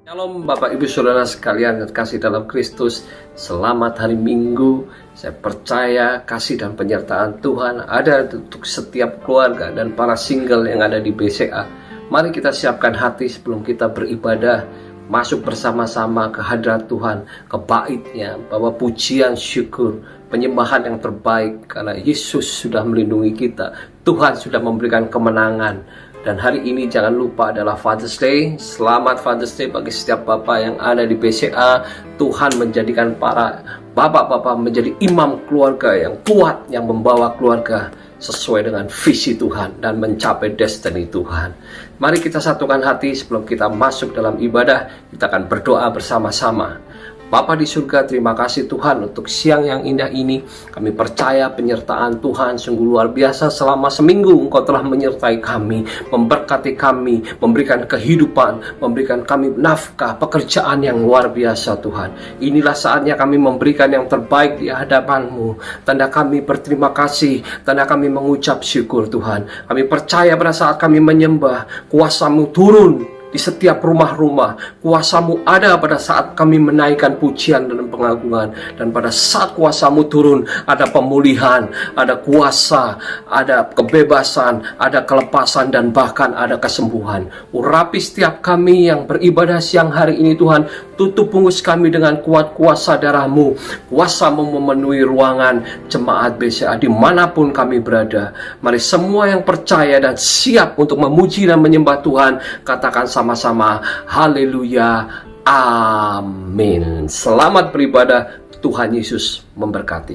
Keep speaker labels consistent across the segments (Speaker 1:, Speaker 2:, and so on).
Speaker 1: Shalom Bapak Ibu Saudara sekalian yang kasih dalam Kristus. Selamat hari Minggu. Saya percaya kasih dan penyertaan Tuhan ada untuk setiap keluarga dan para single yang ada di BCA. Mari kita siapkan hati sebelum kita beribadah, masuk bersama-sama ke hadirat Tuhan, ke bait-Nya, bawa pujian, syukur, penyembahan yang terbaik karena Yesus sudah melindungi kita. Tuhan sudah memberikan kemenangan. Dan hari ini jangan lupa adalah Father's Day. Selamat Father's Day bagi setiap bapak yang ada di BCA. Tuhan menjadikan para bapak-bapak menjadi imam keluarga yang kuat, yang membawa keluarga sesuai dengan visi Tuhan dan mencapai destiny Tuhan. Mari kita satukan hati sebelum kita masuk dalam ibadah. Kita akan berdoa bersama-sama. Bapa di surga, terima kasih Tuhan untuk siang yang indah ini. Kami percaya penyertaan Tuhan sungguh luar biasa. Selama seminggu Engkau telah menyertai kami, memberkati kami, memberikan kehidupan, memberikan kami nafkah, pekerjaan yang luar biasa Tuhan. Inilah saatnya kami memberikan yang terbaik di hadapan-Mu. Tanda kami berterima kasih, tanda kami mengucap syukur Tuhan. Kami percaya pada saat kami menyembah, kuasa-Mu turun di setiap rumah-rumah. Kuasa-Mu ada pada saat kami menaikkan pujian dan pengagungan. Dan pada saat kuasa-Mu turun, ada pemulihan, ada kuasa, ada kebebasan, ada kelepasan, dan bahkan ada kesembuhan. Urapi setiap kami yang beribadah siang hari ini Tuhan. Tutup pungus kami dengan kuat kuasa darah-Mu. Kuasa-Mu memenuhi ruangan jemaat BCA dimanapun kami berada. Mari semua yang percaya dan siap untuk memuji dan menyembah Tuhan, katakan sama-sama, haleluya, amin. Selamat beribadah, Tuhan Yesus memberkati.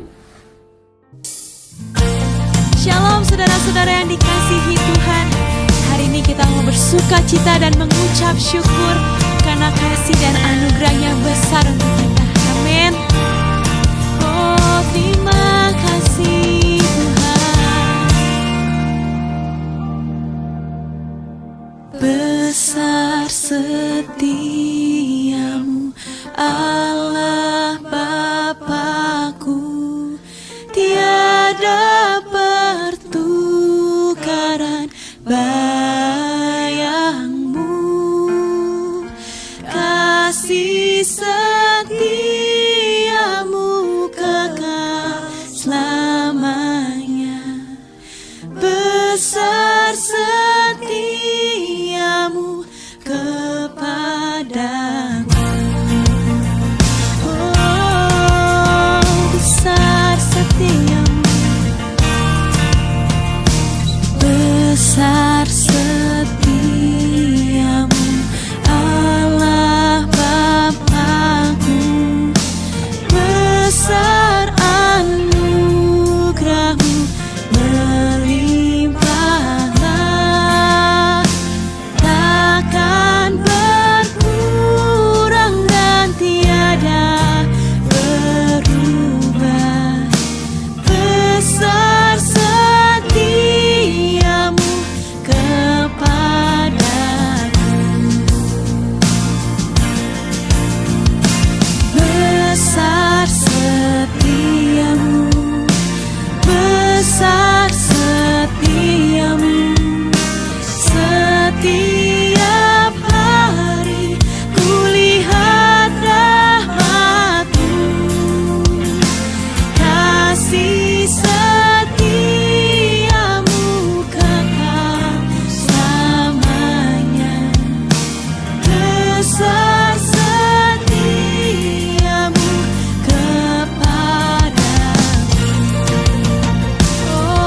Speaker 2: Shalom saudara-saudara yang dikasihi Tuhan. Hari ini kita mau bersuka cita dan mengucap syukur karena kasih dan anugerah-Nya besar untuk kita. Amin. Oh, terima kasih Tuhan. Besar setiamu Allah Bapakku, tiada pertukaran bayangmu. Kasih setiamu kekal selamanya. Besar setiamu kepadaku. Oh, besar setiamu, besar setiamu Allah Bapakku. Besar anugerah-Mu melimpahlah, takkan berkurang dan tiada berubah. Besar setiamu kepadaku. Besar setiamu, besar setiamu. Setiap hari kulihat rahmat-Mu. Kasih setiamu kekal selamanya. Besar setiamu kepadaku. Oh,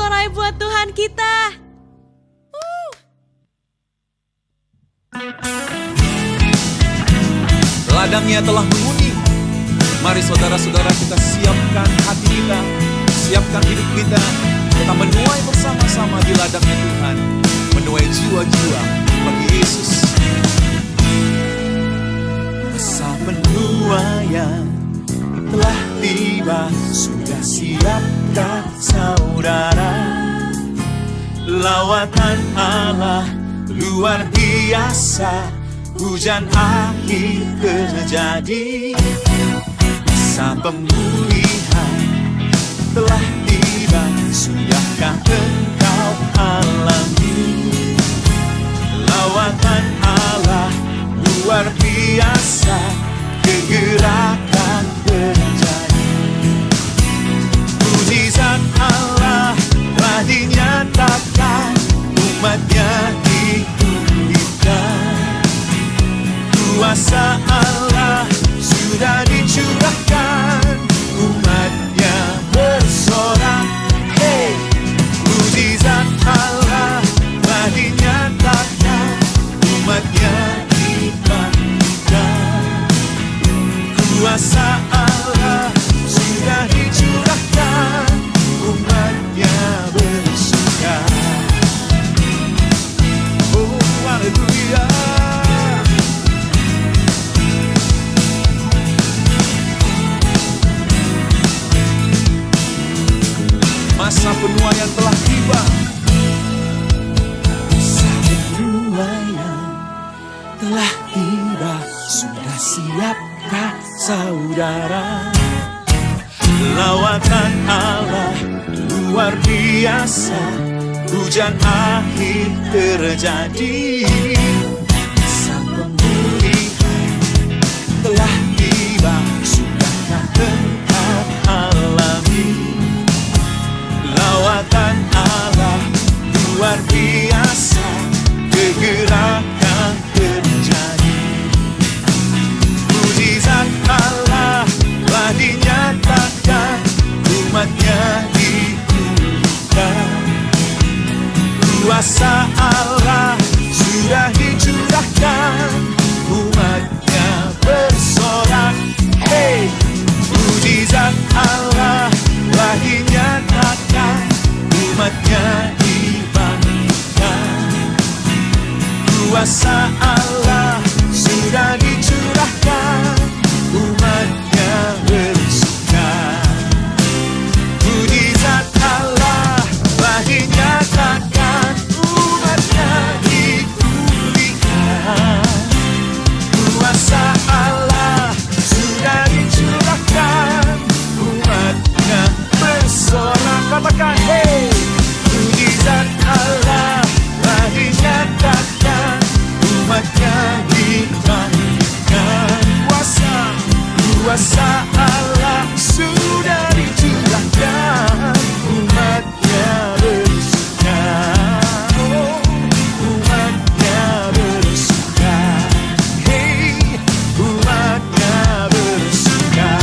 Speaker 2: sorak-sorai buat Tuhan kita.
Speaker 3: Ladangnya telah menguning. Mari saudara-saudara kita siapkan hati kita, siapkan hidup kita. Kita menuai bersama-sama di ladangnya Tuhan, menuai jiwa-jiwa bagi Yesus. Masa penuaian telah tiba, sudah siapkah saudara? Lawatan Allah luar biasa, hujan akhir terjadi. Masa pemulihan telah tiba, sudahkah engkau alami? Lawatan Allah luar biasa, kegerakan terjadi. Mujizat Allah telah dinyatakan, umatnya dipulihkan. Kuasa Allah sudah dicurahkan, umatnya bersorak. Hey, mujizat Allah telah dinyatakan, umatnya dibangkitkan. Kuasa Allah sudah dicurahkan, umatnya bersuka. Oh, haleluya. Masa penuaian telah tiba. Masa penuaian telah tiba, sudah siapkah saudara? Lawatan Allah luar biasa, hujan akhir terjadi. Masa pemulihan telah tiba, sudahkah engkau alami? Lawatan Allah luar biasa, kegerakan terjadi. Mujizat Allah telah dinyatakan, umatnya dipulihkan. Kuasa Allah sudah dicurahkan, umatnya bersorak. Hey, mujizat Allah telah dinyatakan, umatnya dibangkitkan. Kuasa Allah sudah dicurahkan, umatnya bersuka. Mujizat Allah telah dinyatakan, umatnya dipulihkan. Kuasa Allah sudah dicurahkan, umatnya bersorak. Katakan, hey, mujizat Allah telah dinyatakan, umatnya dibangkitkan. Kuasa Allah sudah dicurahkan, umatnya bersuka. Oh, umatnya bersuka. Hey, umatnya bersuka.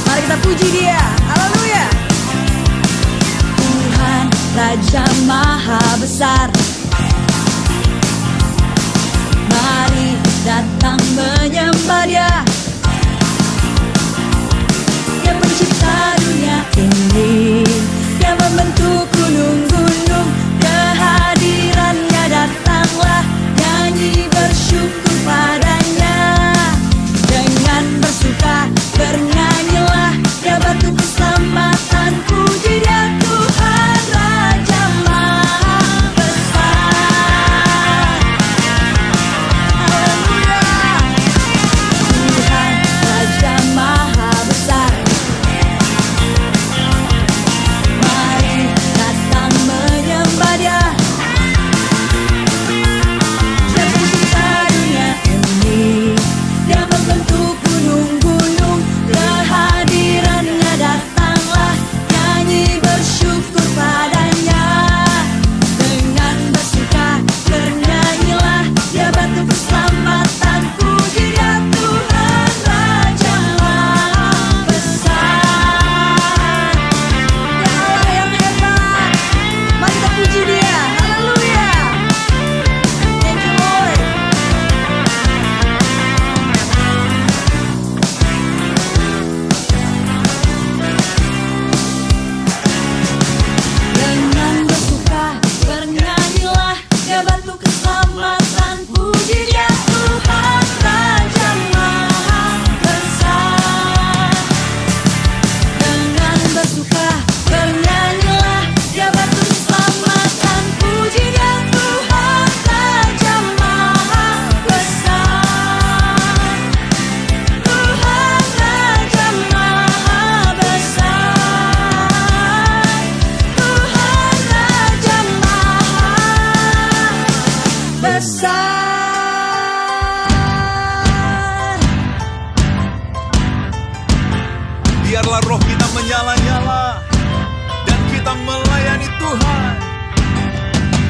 Speaker 2: Mari kita puji Dia. Haleluya. Tuhan Raja Maha Besar, mari datang menyembah Dia, yang mencipta dunia ini, yang membentuk gunung-gunung. Kehadirannya datanglah, nyanyi bersyukur padanya. Dengan bersuka bernyanyilah, Dia batu keselamatan. Puji Dia, Tuhan Raja Maha Besar. Haleluya. Tuhan Raja Maha Besar, mari
Speaker 3: Biarlah roh kita menyala-nyala dan kita melayani Tuhan.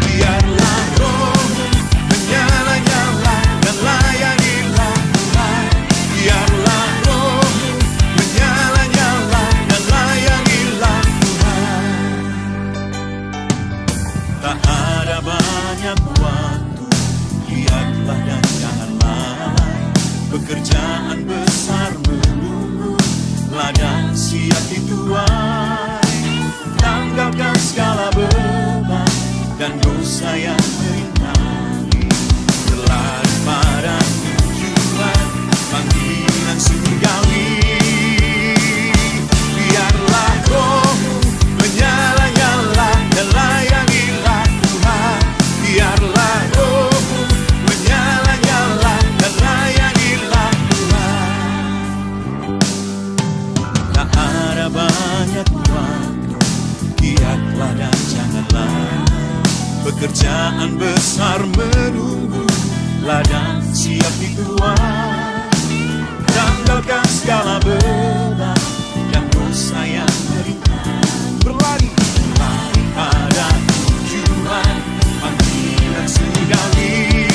Speaker 3: Biarlah roh-Mu menyala-nyala dan layanilah Tuhan. Biarlah roh-Mu menyala-nyala dan layanilah Tuhan. Tak ada banyak waktu, lihatlah dan jangan lalai. Pekerjaan besar menunggu, ladang siap dituai. Tanggalkan segala beban dan dosa yang merintangi. Berlari pada tujuan panggilan surgawi. Biarlah roh-Mu menyala-nyala dan layanilah Tuhan. Biarlah roh-Mu menyala-nyala dan layanilah Tuhan. Tak ada banyak waktu, giatlah dan janganlah. Pekerjaan besar menunggu, ladang siap dituai. Tanggalkan segala beban dan dosa yang merintangi. Berlari pada tujuan panggilan surgawi.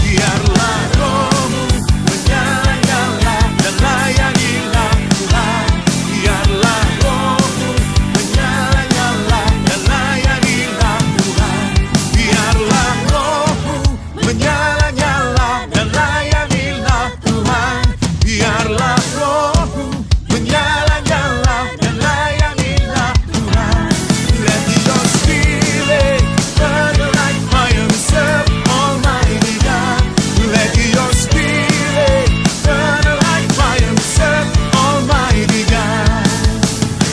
Speaker 3: Biarlah roh-Mu menyala-nyala dan layanilah Tuhan. Biarlah roh-Mu menyala-nyala dan layanilah Tuhan. Biarlah roh-Mu menyala-nyala dan layanilah Tuhan. Biarlah roh-Mu menyala-nyala dan layanilah Tuhan. Let your spirit burn like fire and serve Almighty God. Let your spirit burn like fire and serve Almighty God.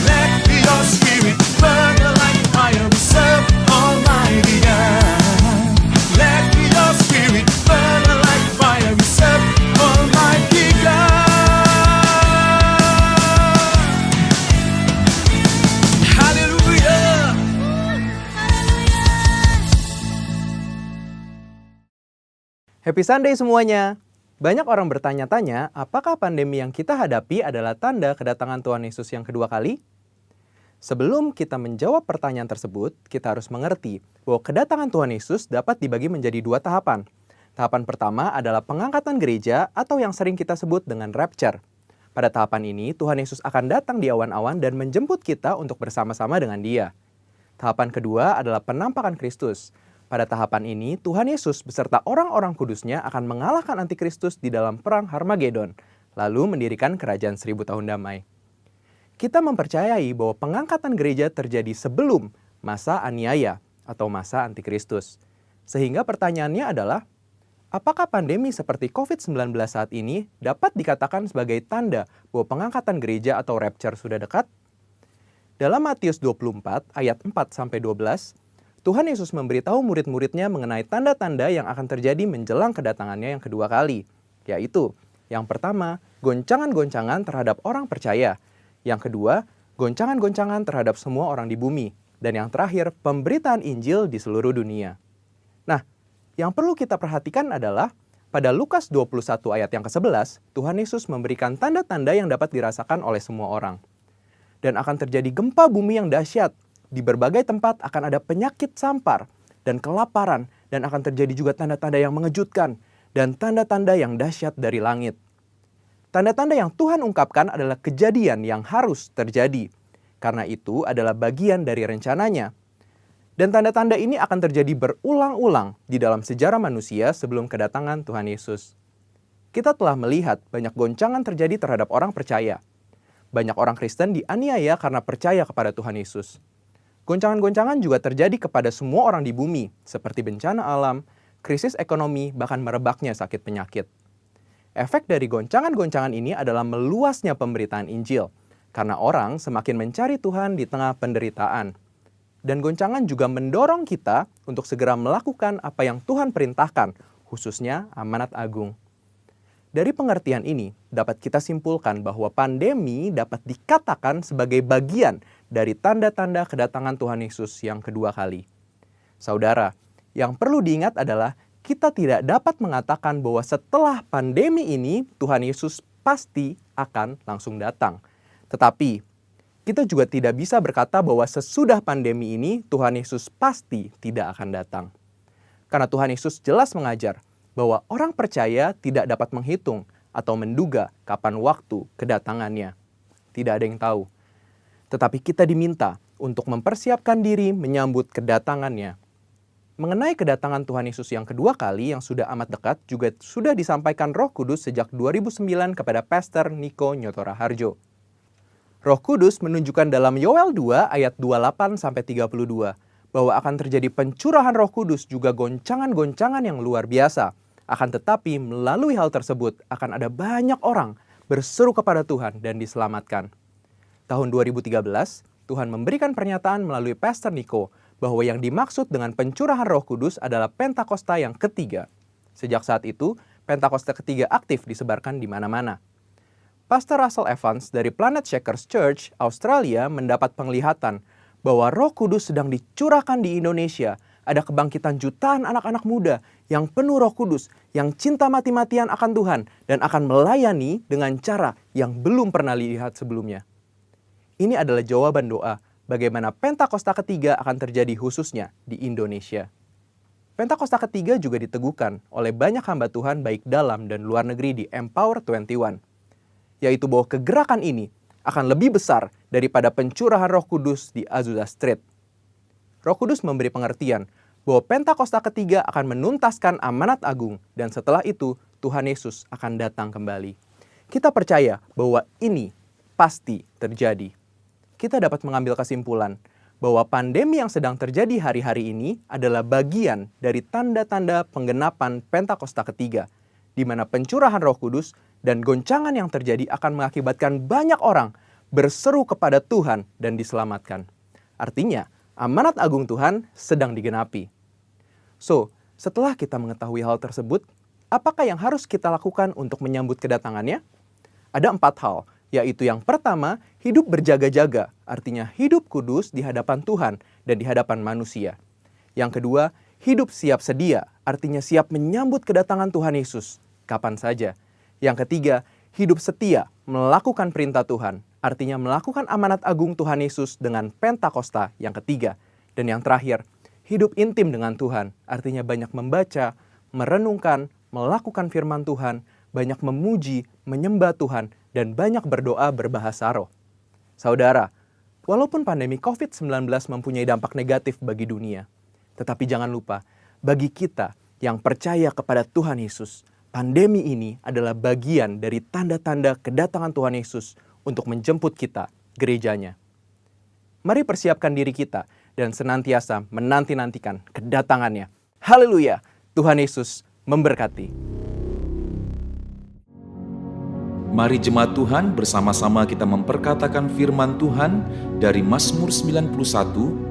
Speaker 3: Let your spirit burn like fire and serve Almighty God. Let your spirit burn like fire and serve Almighty God. Hallelujah.
Speaker 4: Happy Sunday semuanya! Banyak orang bertanya-tanya, apakah pandemi yang kita hadapi adalah tanda kedatangan Tuhan Yesus yang kedua kali? Sebelum kita menjawab pertanyaan tersebut, kita harus mengerti bahwa kedatangan Tuhan Yesus dapat dibagi menjadi dua tahapan. Tahapan pertama adalah pengangkatan gereja atau yang sering kita sebut dengan rapture. Pada tahapan ini, Tuhan Yesus akan datang di awan-awan dan menjemput kita untuk bersama-sama dengan Dia. Tahapan kedua adalah penampakan Kristus. Pada tahapan ini, Tuhan Yesus beserta orang-orang kudusnya akan mengalahkan antikristus di dalam perang Harmagedon, lalu mendirikan kerajaan 1000 tahun damai. Kita mempercayai bahwa pengangkatan gereja terjadi sebelum masa aniaya atau masa antikristus. Sehingga pertanyaannya adalah, apakah pandemi seperti COVID-19 saat ini dapat dikatakan sebagai tanda bahwa pengangkatan gereja atau rapture sudah dekat? Dalam Matius 24 ayat 4-12, Tuhan Yesus memberitahu murid-muridnya mengenai tanda-tanda yang akan terjadi menjelang kedatangannya yang kedua kali, yaitu yang pertama, goncangan-goncangan terhadap orang percaya. Yang kedua, goncangan-goncangan terhadap semua orang di bumi. Dan yang terakhir, pemberitaan Injil di seluruh dunia. Nah, yang perlu kita perhatikan adalah pada Lukas 21 ayat yang ke-11, Tuhan Yesus memberikan tanda-tanda yang dapat dirasakan oleh semua orang. Dan akan terjadi gempa bumi yang dahsyat. Di berbagai tempat akan ada penyakit sampar dan kelaparan, dan akan terjadi juga tanda-tanda yang mengejutkan dan tanda-tanda yang dahsyat dari langit. Tanda-tanda yang Tuhan ungkapkan adalah kejadian yang harus terjadi, karena itu adalah bagian dari rencananya. Dan tanda-tanda ini akan terjadi berulang-ulang di dalam sejarah manusia sebelum kedatangan Tuhan Yesus. Kita telah melihat banyak goncangan terjadi terhadap orang percaya. Banyak orang Kristen dianiaya karena percaya kepada Tuhan Yesus. Goncangan-goncangan juga terjadi kepada semua orang di bumi, seperti bencana alam, krisis ekonomi, bahkan merebaknya sakit penyakit. Efek dari goncangan-goncangan ini adalah meluasnya pemberitaan Injil, karena orang semakin mencari Tuhan di tengah penderitaan. Dan goncangan juga mendorong kita untuk segera melakukan apa yang Tuhan perintahkan, khususnya amanat agung. Dari pengertian ini, dapat kita simpulkan bahwa pandemi dapat dikatakan sebagai bagian dari tanda-tanda kedatangan Tuhan Yesus yang kedua kali. Saudara, yang perlu diingat adalah kita tidak dapat mengatakan bahwa setelah pandemi ini Tuhan Yesus pasti akan langsung datang. Tetapi kita juga tidak bisa berkata bahwa sesudah pandemi ini Tuhan Yesus pasti tidak akan datang. Karena Tuhan Yesus jelas mengajar bahwa orang percaya tidak dapat menghitung atau menduga kapan waktu kedatangannya. Tidak ada yang tahu. Tetapi kita diminta untuk mempersiapkan diri menyambut kedatangannya. Mengenai kedatangan Tuhan Yesus yang kedua kali yang sudah amat dekat juga sudah disampaikan Roh Kudus sejak 2009 kepada Pastor Niko Nyotora Harjo. Roh Kudus menunjukkan dalam Yoel 2 ayat 28-32 bahwa akan terjadi pencurahan Roh Kudus juga goncangan-goncangan yang luar biasa. Akan tetapi melalui hal tersebut akan ada banyak orang berseru kepada Tuhan dan diselamatkan. Tahun 2013, Tuhan memberikan pernyataan melalui Pastor Niko bahwa yang dimaksud dengan pencurahan Roh Kudus adalah Pentakosta yang ketiga. Sejak saat itu, Pentakosta ketiga aktif disebarkan di mana-mana. Pastor Russell Evans dari Planet Shakers Church, Australia mendapat penglihatan bahwa Roh Kudus sedang dicurahkan di Indonesia. Ada kebangkitan jutaan anak-anak muda yang penuh Roh Kudus, yang cinta mati-matian akan Tuhan dan akan melayani dengan cara yang belum pernah dilihat sebelumnya. Ini adalah jawaban doa bagaimana Pentakosta ketiga akan terjadi khususnya di Indonesia. Pentakosta ketiga juga diteguhkan oleh banyak hamba Tuhan baik dalam dan luar negeri di Empower 21, yaitu bahwa kegerakan ini akan lebih besar daripada pencurahan Roh Kudus di Azusa Street. Roh Kudus memberi pengertian bahwa Pentakosta ketiga akan menuntaskan amanat agung dan setelah itu Tuhan Yesus akan datang kembali. Kita percaya bahwa ini pasti terjadi. Kita dapat mengambil kesimpulan bahwa pandemi yang sedang terjadi hari-hari ini adalah bagian dari tanda-tanda penggenapan Pentakosta ketiga, di mana pencurahan Roh Kudus dan goncangan yang terjadi akan mengakibatkan banyak orang berseru kepada Tuhan dan diselamatkan. Artinya, amanat agung Tuhan sedang digenapi. Setelah kita mengetahui hal tersebut, apakah yang harus kita lakukan untuk menyambut kedatangannya? Ada 4 hal, yaitu yang pertama, hidup berjaga-jaga, artinya hidup kudus di hadapan Tuhan dan di hadapan manusia. Yang kedua, hidup siap sedia, artinya siap menyambut kedatangan Tuhan Yesus, kapan saja. Yang ketiga, hidup setia, melakukan perintah Tuhan, artinya melakukan amanat agung Tuhan Yesus dengan Pentakosta yang ketiga. Dan yang terakhir, hidup intim dengan Tuhan, artinya banyak membaca, merenungkan, melakukan firman Tuhan, banyak memuji, menyembah Tuhan, dan banyak berdoa berbahasa roh. Saudara, walaupun pandemi COVID-19 mempunyai dampak negatif bagi dunia, tetapi jangan lupa, bagi kita yang percaya kepada Tuhan Yesus, pandemi ini adalah bagian dari tanda-tanda kedatangan Tuhan Yesus untuk menjemput kita, gerejanya. Mari persiapkan diri kita dan senantiasa menanti-nantikan kedatangannya. Haleluya! Tuhan Yesus memberkati.
Speaker 3: Mari jemaat Tuhan bersama-sama kita memperkatakan firman Tuhan dari Mazmur 91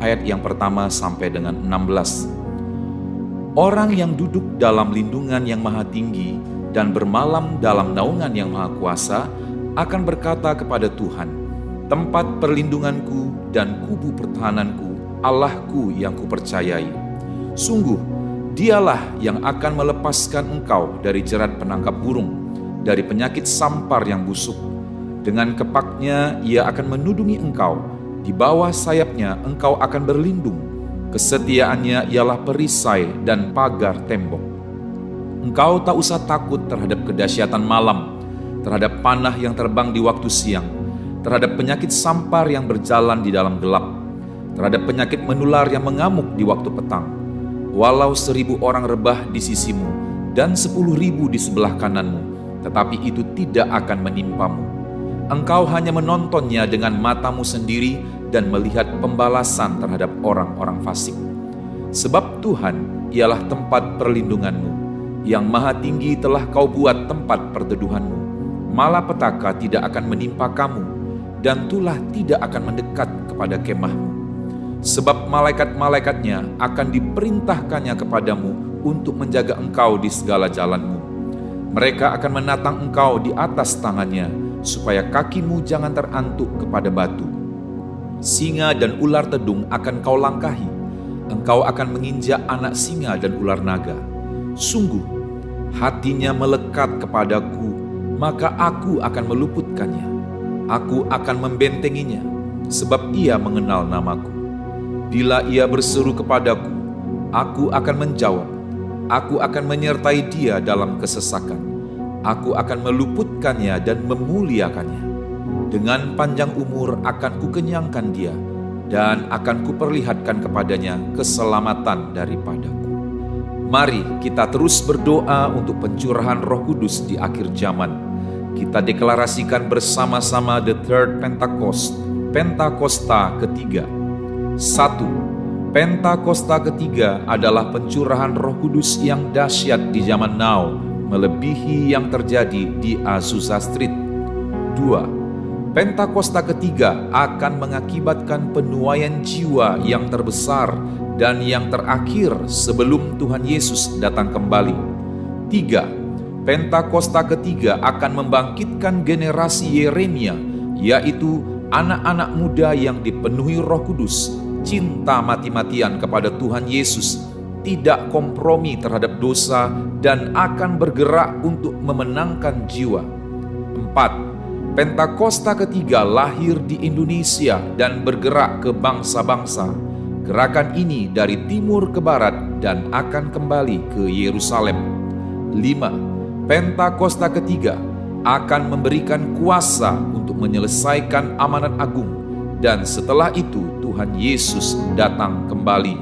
Speaker 3: ayat yang pertama sampai dengan 16. Orang yang duduk dalam lindungan yang maha tinggi dan bermalam dalam naungan yang maha kuasa akan berkata kepada Tuhan, tempat perlindunganku dan kubu pertahananku, Allahku yang kupercayai. Sungguh, dialah yang akan melepaskan engkau dari jerat penangkap burung, dari penyakit sampar yang busuk. Dengan kepaknya ia akan menudungi engkau, di bawah sayapnya engkau akan berlindung. Kesetiaannya ialah perisai dan pagar tembok. Engkau tak usah takut terhadap kedahsyatan malam, terhadap panah yang terbang di waktu siang, terhadap penyakit sampar yang berjalan di dalam gelap, terhadap penyakit menular yang mengamuk di waktu petang. Walau 1.000 orang rebah di sisimu dan 10.000 di sebelah kananmu, tetapi itu tidak akan menimpamu. Engkau hanya menontonnya dengan matamu sendiri dan melihat pembalasan terhadap orang-orang fasik. Sebab Tuhan ialah tempat perlindunganmu, yang maha tinggi telah kau buat tempat perteduhanmu. Malapetaka tidak akan menimpa kamu, dan tulah tidak akan mendekat kepada kemahmu. Sebab malaikat-malaikatnya akan diperintahkannya kepadamu untuk menjaga engkau di segala jalanmu. Mereka akan menatang engkau di atas tangannya, supaya kakimu jangan terantuk kepada batu. Singa dan ular tedung akan kau langkahi. Engkau akan menginjak anak singa dan ular naga. Sungguh, hatinya melekat kepadaku, maka aku akan meluputkannya. Aku akan membentenginya, sebab ia mengenal namaku. Bila ia berseru kepadaku, aku akan menjawab. Aku akan menyertai dia dalam kesesakan. Aku akan meluputkannya dan memuliakannya. Dengan panjang umur akan kukenyangkan dia, dan akan kuperlihatkan kepadanya keselamatan daripadaku. Mari kita terus berdoa untuk pencurahan Roh Kudus di akhir zaman. Kita deklarasikan bersama-sama the third Pentecost, Pentakosta ketiga. 1. Pentakosta ketiga adalah pencurahan Roh Kudus yang dahsyat di zaman now, melebihi yang terjadi di Azusa Street. 2. Pentakosta ketiga akan mengakibatkan penuaian jiwa yang terbesar dan yang terakhir sebelum Tuhan Yesus datang kembali. 3. Pentakosta ketiga akan membangkitkan generasi Yeremia, yaitu anak-anak muda yang dipenuhi Roh Kudus, cinta mati-matian kepada Tuhan Yesus, tidak kompromi terhadap dosa, dan akan bergerak untuk memenangkan jiwa. 4. Pentakosta ketiga lahir di Indonesia dan bergerak ke bangsa-bangsa. Gerakan ini dari timur ke barat dan akan kembali ke Yerusalem. 5. Pentakosta ketiga akan memberikan kuasa untuk menyelesaikan amanat agung, dan setelah itu Tuhan Yesus datang kembali.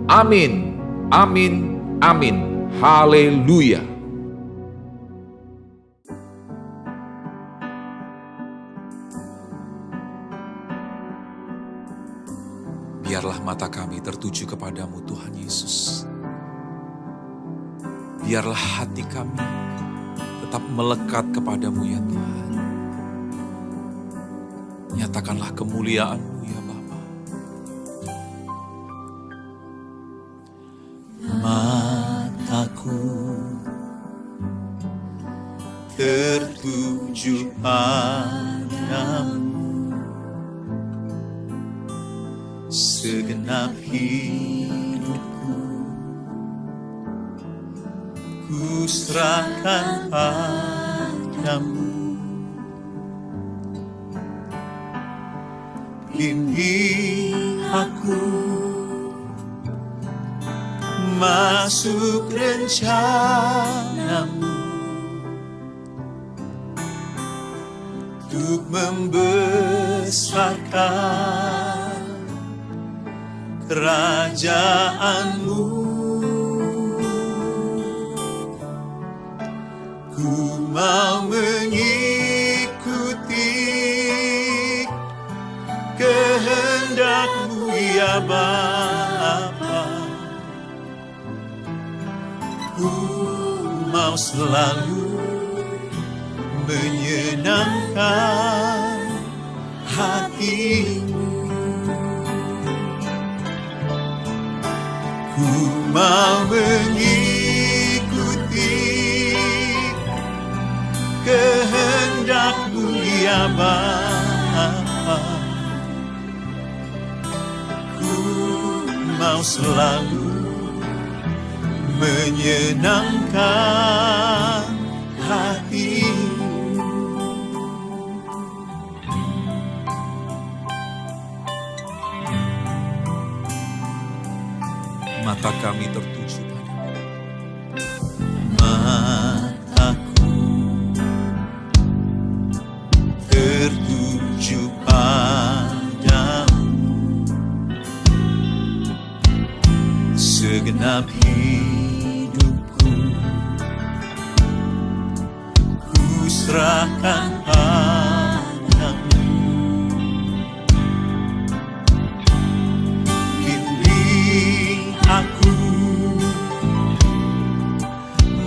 Speaker 3: Amin, amin, amin. Haleluya. Biarlah mata kami tertuju kepadamu, Tuhan Yesus. Biarlah hati kami tetap melekat kepadamu, ya Tuhan. Nyatakanlah kemuliaan-Mu, ya Bapa.
Speaker 5: Mataku tertuju padamu, segenap hidupku ku serahkan padamu. Bimbing aku masuk rencana-Mu untuk membesarkan kerajaan-Mu. Ku mau mengikuti kehendak-Mu, ya Bapa. Ku mau selalu menyenangkan hati-Mu. Ku mau mengikuti kehendak-Mu, ya Bapa. Ku mau selalu menyenangkan hati-Mu.
Speaker 3: Mata kami tertuju padamu.
Speaker 5: Mataku tertuju padamu, segenap hidupku ku serahkan padamu. Bimbing aku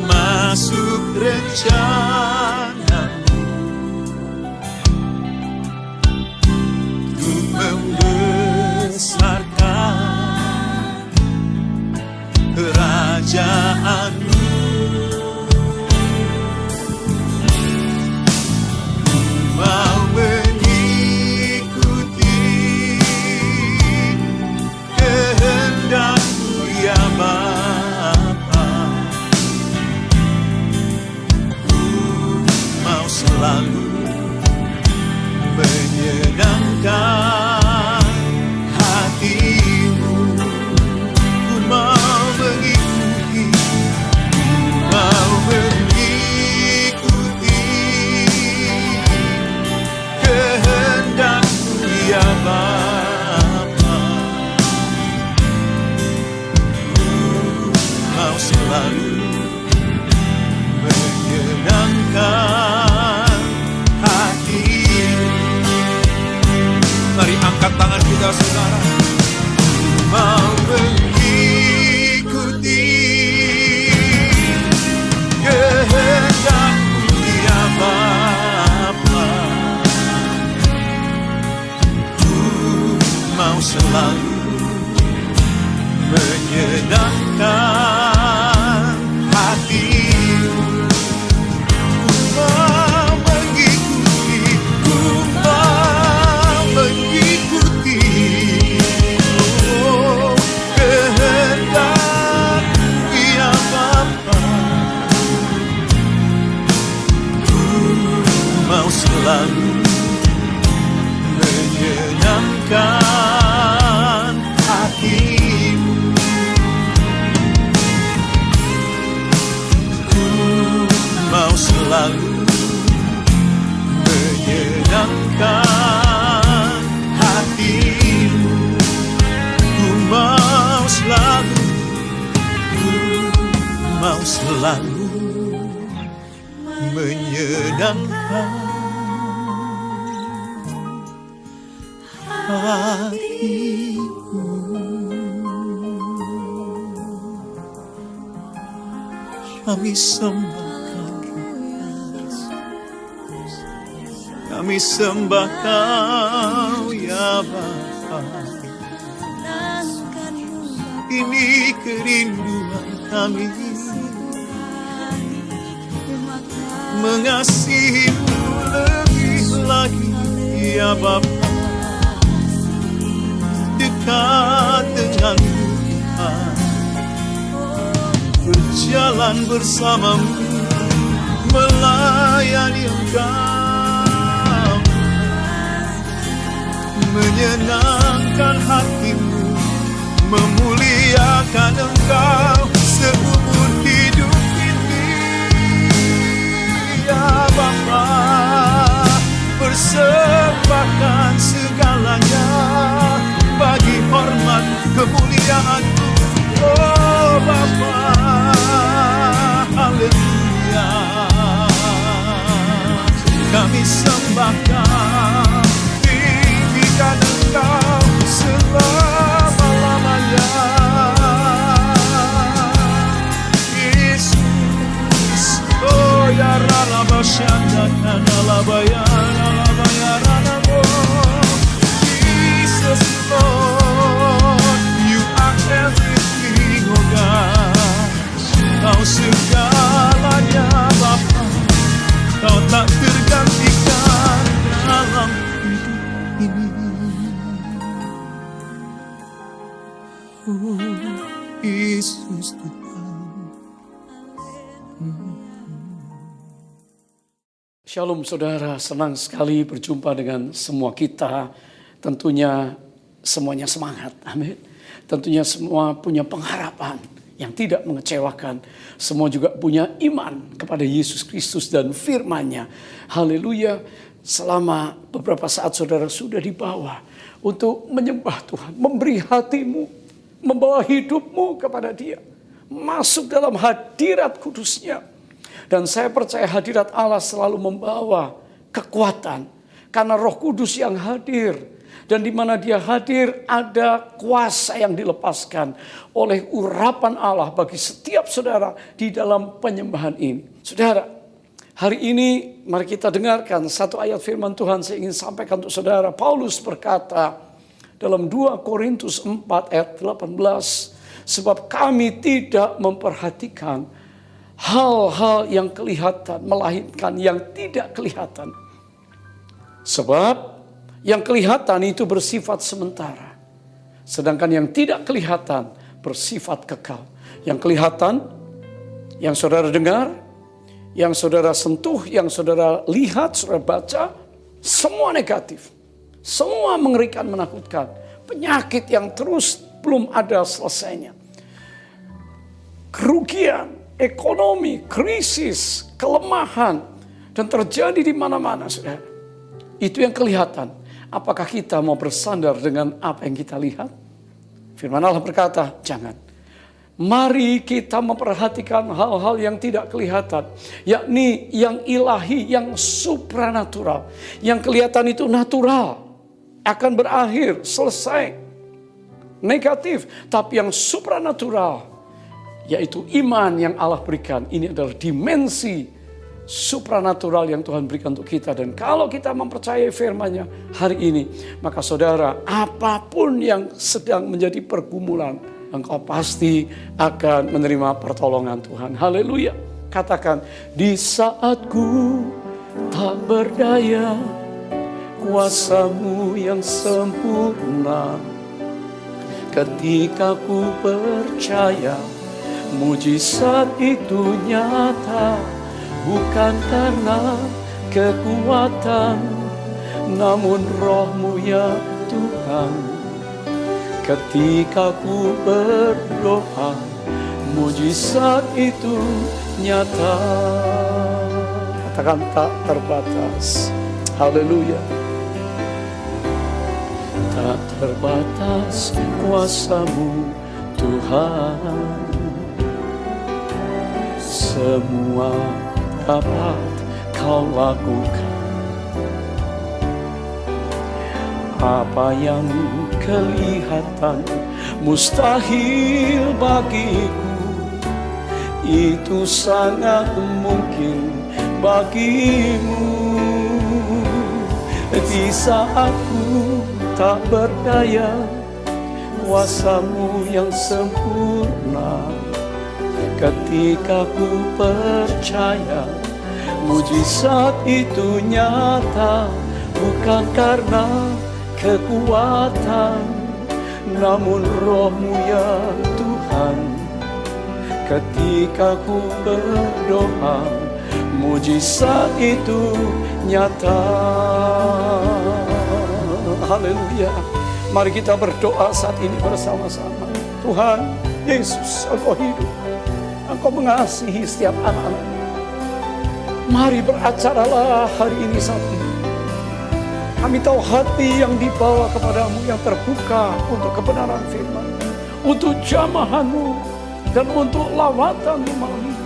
Speaker 5: masuk rencana-Mu untuk membesarkan kerajaan-Mu. Ku mau mengikuti kehendak-Mu, ya Bapa. Ku selalu menyenangkan hatimu. Ku mau mengikuti, mau mengikuti kehendak-Mu ya Bapa. Mau selalu menyenangkan hatimu.
Speaker 3: Mari angkat tangan kita saudara.
Speaker 5: Mau mengikuti kehendak-Mu ya Bapa. Ku mau selalu menyenangkan hatimu. Ku mau mengikuti, ku mau mengikuti kehendak ya Bapa. Ku mau selalu menyenangkan hatimu. Ku mau selalu menyenangkan hatimu. Ku mau selalu, ku mau selalu menyenangkan hatimu. Kami sembahkan, kami sembah Kau ya Bapa. Ini kerinduan kami, mengasihi-Mu lebih lagi ya Bapa. Dekat dengan-Mu Tuhan, berjalan bersama-Mu, melayani Engkau, menyenangkan hati-Mu, memuliakan Engkau seumur hidup ini ya Bapa. Persembahkan segalanya bagi hormat kemuliaan-Mu, oh Bapa. Haleluya. Kami sembahkan, tinggikan Engkau selama-lamanya. Yesus, oh ya Ralaba Shandakan Alabaya Ranamo. Jesus Lord, You are everything, oh God. Kau segalanya Bapa, Kau tak tergantikan dalam hidup ini. Oh Yesus Tuhan.
Speaker 6: Shalom saudara, senang sekali berjumpa dengan semua kita. Tentunya semuanya semangat, amin. Tentunya semua punya pengharapan yang tidak mengecewakan. Semua juga punya iman kepada Yesus Kristus dan firman-Nya. Haleluya. Selama beberapa saat saudara sudah dibawa untuk menyembah Tuhan, memberi hatimu, membawa hidupmu kepada Dia, masuk dalam hadirat kudus-Nya. Dan saya percaya hadirat Allah selalu membawa kekuatan, karena Roh Kudus yang hadir. Dan di mana Dia hadir, ada kuasa yang dilepaskan oleh urapan Allah bagi setiap saudara di dalam penyembahan ini. Saudara, hari ini mari kita dengarkan satu ayat firman Tuhan saya ingin sampaikan untuk saudara. Paulus berkata dalam 2 Korintus 4 ayat 18, sebab kami tidak memperhatikan hal-hal yang kelihatan, melainkan yang tidak kelihatan. Sebab yang kelihatan itu bersifat sementara, sedangkan yang tidak kelihatan bersifat kekal. Yang kelihatan, yang saudara dengar, yang saudara sentuh, yang saudara lihat, saudara baca, semua negatif. Semua mengerikan, menakutkan. Penyakit yang terus belum ada selesainya. Kerugian, ekonomi, krisis, kelemahan, dan terjadi di mana-mana, saudara. Itu yang kelihatan. Apakah kita mau bersandar dengan apa yang kita lihat? Firman Allah berkata, jangan. Mari kita memperhatikan hal-hal yang tidak kelihatan. Yakni yang ilahi, yang supranatural. Yang kelihatan itu natural. Akan berakhir, selesai. Negatif. Tapi yang supranatural, yaitu iman yang Allah berikan. Ini adalah dimensi supranatural yang Tuhan berikan untuk kita. Dan kalau kita mempercayai firman-Nya hari ini, maka saudara, apapun yang sedang menjadi pergumulan, engkau pasti akan menerima pertolongan Tuhan. Haleluya. Katakan, di saatku tak berdaya, kuasa-Mu yang sempurna. Ketika ku percaya, mujizat itu nyata. Bukan karena kekuatan, namun Roh-Mu ya Tuhan. Ketika ku berdoa, mujizat itu nyata. Katakan tak terbatas. Haleluya. Tak terbatas kuasa-Mu Tuhan. Semua dapat Kau lakukan. Apa yang kelihatan mustahil bagiku, itu sangat mungkin bagimu. Di saat ku tak berdaya, kuasa-Mu yang sempurna. Ketika ku percaya, mujizat itu nyata. Bukan karena kekuatan, namun Roh-Mu ya Tuhan. Ketika ku berdoa, mujizat itu nyata. Haleluya. Mari kita berdoa saat ini bersama-sama. Tuhan Yesus, Engkau hidup. Engkau mengasihi setiap anak-anak. Mari beracaralah hari ini saat ini. Kami tahu hati yang dibawa kepadamu yang terbuka untuk kebenaran firman, untuk jamahan-Mu, dan untuk lawatan malam ini.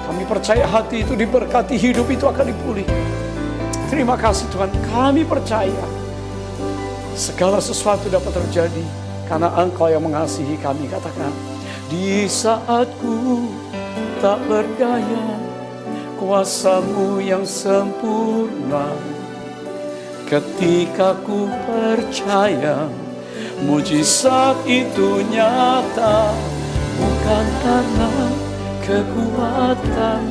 Speaker 6: Kami percaya hati itu diberkati, hidup itu akan dipulihkan. Terima kasih Tuhan, kami percaya segala sesuatu dapat terjadi karena Engkau yang mengasihi kami. Katakan, di saatku tak berdaya, kuasa-Mu yang sempurna. Ketika ku percaya, mujizat itu nyata. Bukan karena kekuatan,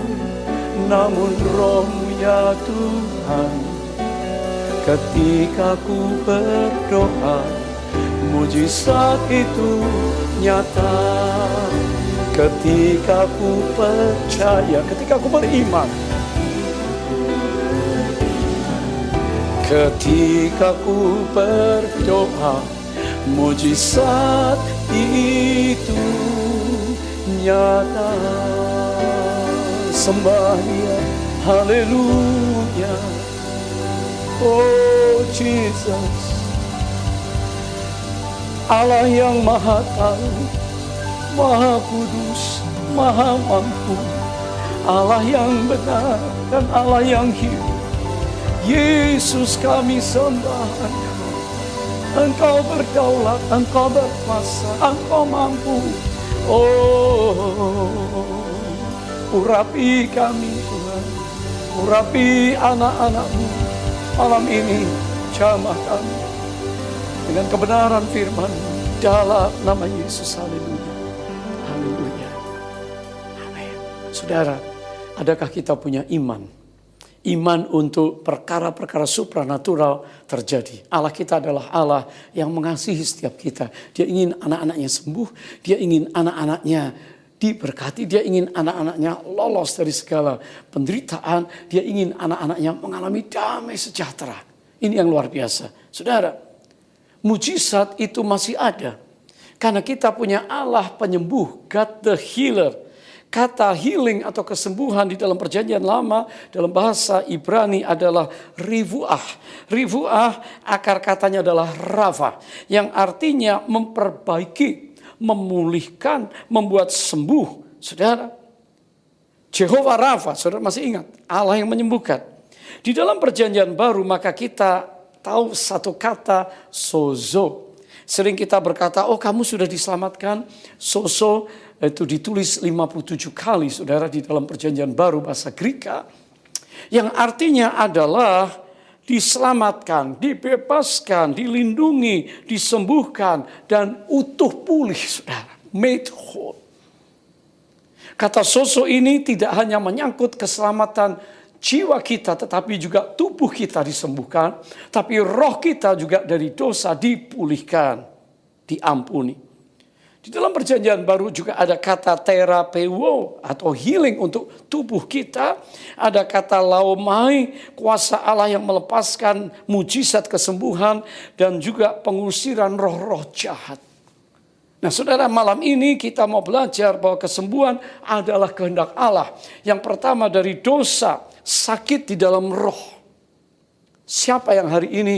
Speaker 6: namun Roh-Mu ya Tuhan. Ketika ku berdoa, mujizat itu nyata. Ketika ku percaya, ketika ku beriman, ketika ku berdoa, mujizat itu nyata. Sembah Dia, haleluya. Oh Jesus, Allah yang maha tahu, maha kudus, maha mampu, Allah yang benar dan Allah yang hidup. Yesus, kami sembah Engkau. Engkau berdaulat, Engkau berkuasa, Engkau mampu. Oh, urapi kami Tuhan, urapi anak-anak-Mu malam ini, jamah kami dengan kebenaran firman dalam nama Yesus. Haleluya, haleluya, amin. Saudara, adakah kita punya iman? Iman untuk perkara-perkara supranatural terjadi. Allah kita adalah Allah yang mengasihi setiap kita. Dia ingin anak-anaknya sembuh. Dia ingin anak-anaknya diberkati, dia ingin anak-anaknya lolos dari segala penderitaan, dia ingin anak-anaknya mengalami damai sejahtera. Ini yang luar biasa. Saudara, mujizat itu masih ada. Karena kita punya Allah penyembuh, God the healer. Kata healing atau kesembuhan di dalam perjanjian lama dalam bahasa Ibrani adalah rivuah. Rivuah akar katanya adalah rava, yang artinya memperbaiki, memulihkan, membuat sembuh. Saudara, Jehovah Rafa, saudara masih ingat, Allah yang menyembuhkan. Di dalam perjanjian baru maka kita tahu satu kata sozo. Sering kita berkata, oh kamu sudah diselamatkan, sozo. Itu ditulis 57 kali, saudara, di dalam perjanjian baru bahasa Greka. Yang artinya adalah diselamatkan, dibebaskan, dilindungi, disembuhkan, dan utuh pulih, saudara. Made whole. Kata sozo ini tidak hanya menyangkut keselamatan jiwa kita, tetapi juga tubuh kita disembuhkan. Tapi roh kita juga dari dosa dipulihkan, diampuni. Di dalam perjanjian baru juga ada kata terapeuo atau healing untuk tubuh kita. Ada kata laomai, kuasa Allah yang melepaskan mujizat kesembuhan dan juga pengusiran roh-roh jahat. Nah saudara, malam ini kita mau belajar bahwa kesembuhan adalah kehendak Allah. Yang pertama dari dosa, sakit di dalam roh. Siapa yang hari ini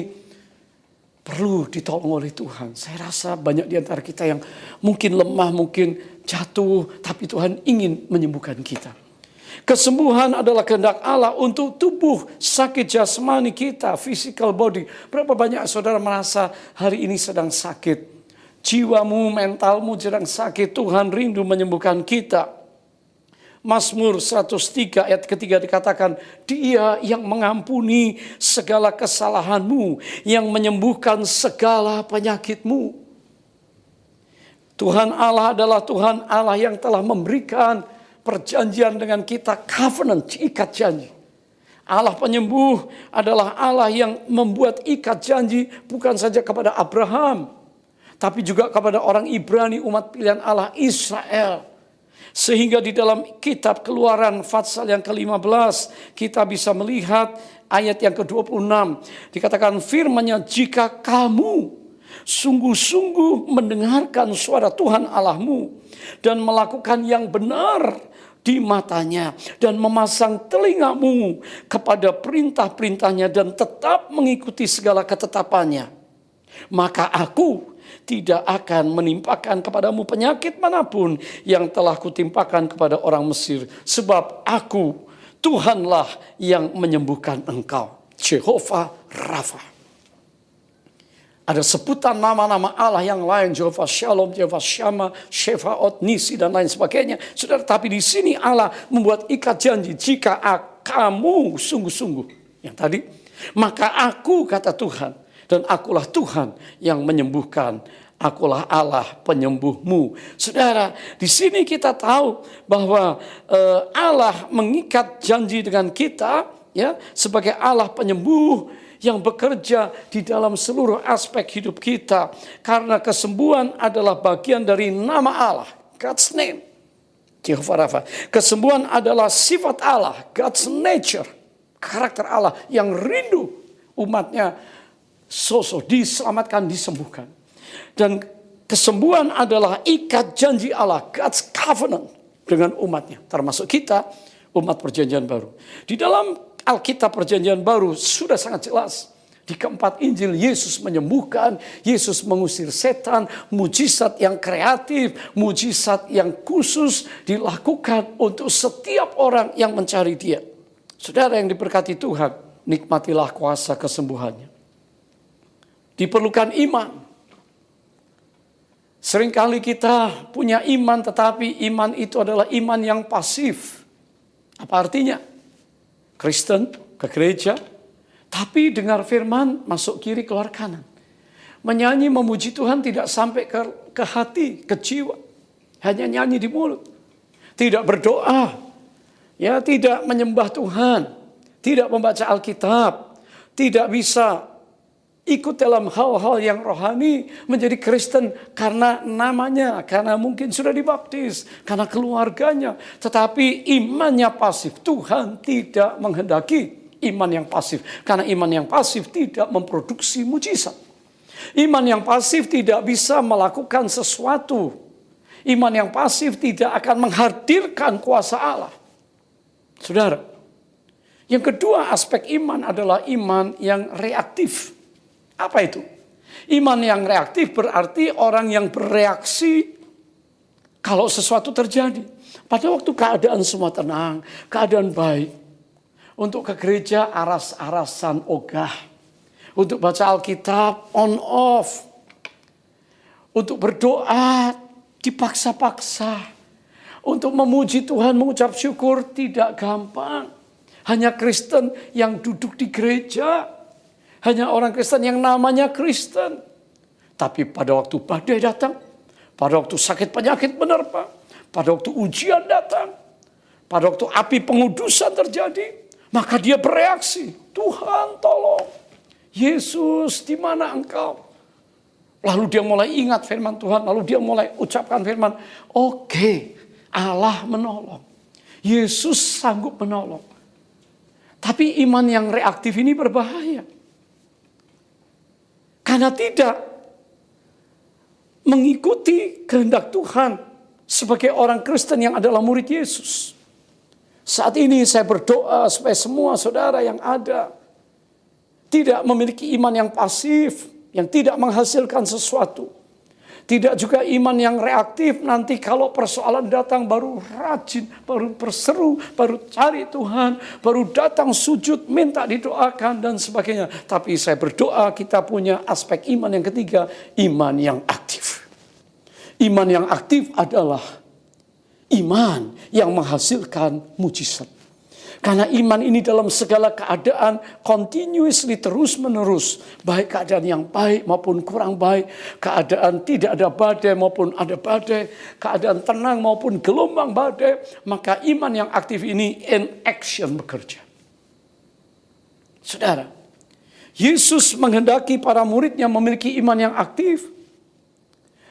Speaker 6: perlu ditolong oleh Tuhan? Saya rasa banyak di antara kita yang mungkin lemah, mungkin jatuh, tapi Tuhan ingin menyembuhkan kita. Kesembuhan adalah kehendak Allah untuk tubuh sakit jasmani kita, physical body. Berapa banyak saudara merasa hari ini sedang sakit? Jiwamu, mentalmu sedang sakit, Tuhan rindu menyembuhkan kita. Mazmur 103 ayat ketiga dikatakan, Dia yang mengampuni segala kesalahanmu, yang menyembuhkan segala penyakitmu. Tuhan Allah adalah Tuhan Allah yang telah memberikan perjanjian dengan kita, covenant, ikat janji. Allah penyembuh adalah Allah yang membuat ikat janji bukan saja kepada Abraham, tapi juga kepada orang Ibrani, umat pilihan Allah Israel. Sehingga di dalam kitab Keluaran pasal yang ke-15 kita bisa melihat ayat yang ke-26. Dikatakan firman-Nya, jika kamu sungguh-sungguh mendengarkan suara Tuhan Allahmu dan melakukan yang benar di matanya dan memasang telingamu kepada perintah-perintahnya dan tetap mengikuti segala ketetapannya, maka aku tidak akan menimpakan kepadamu penyakit manapun yang telah kutimpakan kepada orang Mesir. Sebab aku, Tuhanlah yang menyembuhkan engkau. Jehovah Rafa. Ada sebutan nama-nama Allah yang lain. Jehovah Shalom, Jehovah Shammah, Shefaot, Nisi, dan lain sebagainya. Saudara, tapi di sini Allah membuat ikat janji. Jika kamu sungguh-sungguh. Yang tadi. Maka aku, kata Tuhan. Dan akulah Tuhan yang menyembuhkan. Akulah Allah penyembuhmu. Saudara, di sini kita tahu bahwa Allah mengikat janji dengan kita, ya, sebagai Allah penyembuh yang bekerja di dalam seluruh aspek hidup kita. Karena kesembuhan adalah bagian dari nama Allah, God's name, Jehovah Rafa. Kesembuhan adalah sifat Allah, God's nature, karakter Allah yang rindu umatnya diselamatkan, disembuhkan. Dan kesembuhan adalah ikat janji Allah, God's covenant dengan umatnya. Termasuk kita, umat perjanjian baru. Di dalam Alkitab perjanjian baru sudah sangat jelas. Di keempat Injil, Yesus menyembuhkan, Yesus mengusir setan, mujizat yang kreatif, mujizat yang khusus dilakukan untuk setiap orang yang mencari Dia. Saudara yang diberkati Tuhan, nikmatilah kuasa kesembuhannya. Diperlukan iman. Seringkali kita punya iman, tetapi iman itu adalah iman yang pasif. Apa artinya? Kristen ke gereja, tapi dengar firman masuk kiri keluar kanan. Menyanyi memuji Tuhan tidak sampai ke hati, ke jiwa. Hanya nyanyi di mulut. Tidak berdoa. Ya, tidak menyembah Tuhan. Tidak membaca Alkitab. Tidak bisa ikut dalam hal-hal yang rohani, menjadi Kristen karena namanya, karena mungkin sudah dibaptis, karena keluarganya. Tetapi imannya pasif. Tuhan tidak menghendaki iman yang pasif. Karena iman yang pasif tidak memproduksi mujizat. Iman yang pasif tidak bisa melakukan sesuatu. Iman yang pasif tidak akan menghadirkan kuasa Allah. Saudara, yang kedua aspek iman adalah iman yang reaktif. Apa itu? Iman yang reaktif berarti orang yang bereaksi kalau sesuatu terjadi. Pada waktu keadaan semua tenang, keadaan baik. Untuk ke gereja aras-arasan ogah. Untuk baca Alkitab on off. Untuk berdoa dipaksa-paksa. Untuk memuji Tuhan, mengucap syukur tidak gampang. Hanya Kristen yang duduk di gereja. Hanya orang Kristen yang namanya Kristen. Tapi pada waktu badai datang, pada waktu sakit penyakit menerpa, pada waktu ujian datang, pada waktu api pengudusan terjadi, maka dia bereaksi. Tuhan tolong. Yesus di mana engkau? Lalu dia mulai ingat firman Tuhan. Lalu dia mulai ucapkan firman. Oke, Allah menolong. Yesus sanggup menolong. Tapi iman yang reaktif ini berbahaya. Karena tidak mengikuti kehendak Tuhan sebagai orang Kristen yang adalah murid Yesus. Saat ini saya berdoa supaya semua saudara yang ada tidak memiliki iman yang pasif, yang tidak menghasilkan sesuatu. Tidak juga iman yang reaktif, nanti kalau persoalan datang baru rajin, baru berseru, baru cari Tuhan, baru datang sujud, minta didoakan dan sebagainya. Tapi saya berdoa kita punya aspek iman yang ketiga, iman yang aktif. Iman yang aktif adalah iman yang menghasilkan mujizat. Karena iman ini dalam segala keadaan continuously terus menerus. Baik keadaan yang baik maupun kurang baik. Keadaan tidak ada badai maupun ada badai. Keadaan tenang maupun gelombang badai. Maka iman yang aktif ini in action bekerja. Saudara, Yesus menghendaki para muridnya memiliki iman yang aktif.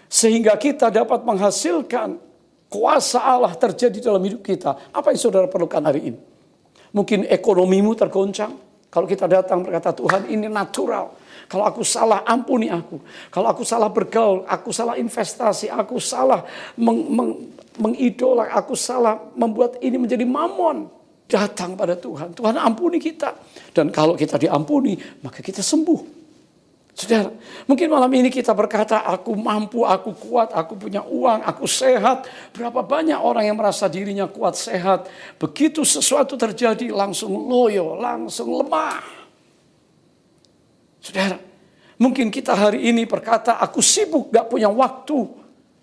Speaker 6: Sehingga kita dapat menghasilkan kuasa Allah terjadi dalam hidup kita. Apa yang saudara perlukan hari ini? Mungkin ekonomimu tergoncang. Kalau kita datang berkata, Tuhan ini natural. Kalau aku salah, ampuni aku. Kalau aku salah bergaul, aku salah investasi, aku salah mengidolak, aku salah membuat ini menjadi mamon. Datang pada Tuhan. Tuhan ampuni kita. Dan kalau kita diampuni, maka kita sembuh. Saudara, mungkin malam ini kita berkata, aku mampu, aku kuat, aku punya uang, aku sehat. Berapa banyak orang yang merasa dirinya kuat, sehat. Begitu sesuatu terjadi, langsung loyo, langsung lemah. Saudara, mungkin kita hari ini berkata, aku sibuk, gak punya waktu.